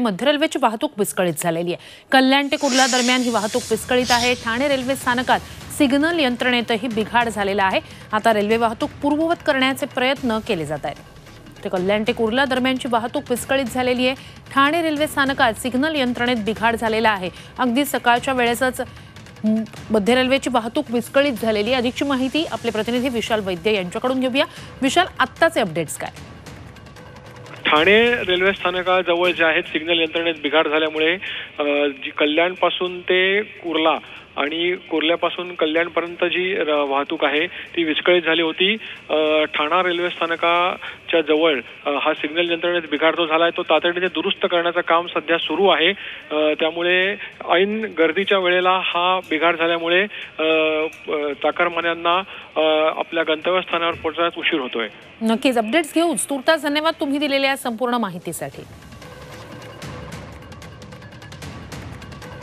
मध्य रेल्वेची वाहतूक विस्कळीत झालेली आहे। कल्याण ते कुर्ला दरम्यान ही वाहतूक विस्कळीत आहे। ठाणे रेल्वे स्थानकात सिग्नल यंत्रणेतही बिघाड झालेला आहे। आता रेल्वे वाहतूक पूर्ववत करण्याचे प्रयत्न केले जात आहेत। कल्याण ते कुर्ला दरम्यानची वाहतूक विस्कळीत झालेली आहे। ठाणे रेल्वे स्थानकात सिग्नल यंत्रणेत बिघाड झालेला आहे। अगदी सकाळच्या वेळेसच मध्य रेल्वेची वाहतूक विस्कळीत झालेली आहे। अधिकची माहिती आपले प्रतिनिधी विशाल वैद्य यांच्याकडून घेऊया। विशाल, आत्ताचे अपडेट्स काय? ठाणे रेल्वे स्थानकाजवळ जे आहेत सिग्नल यंत्रणेत बिघाड झाल्यामुळे जी कल्याण पासून ते कुर्ला आणि कुर्ल्यापासून कल्याणपर्यंत जी वाहतूक आहे ती विस्कळीत झाली होती। ठाणा रेल्वे स्थानकाच्या जवळ हा सिग्नल यंत्रणेत बिघाड जो झाला आहे तो तातडीने दुरुस्त करण्याचं काम सध्या सुरू आहे। त्यामुळे ऐन गर्दीच्या वेळेला हा बिघाड झाल्यामुळे चाकरमान्यांना आपल्या गंतव्यस्थानावर पोहोचण्यास उशीर होतोय। नक्कीच अपडेट्स घेऊच। तुर्तास धन्यवाद तुम्ही दिलेल्या संपूर्ण माहितीसाठी।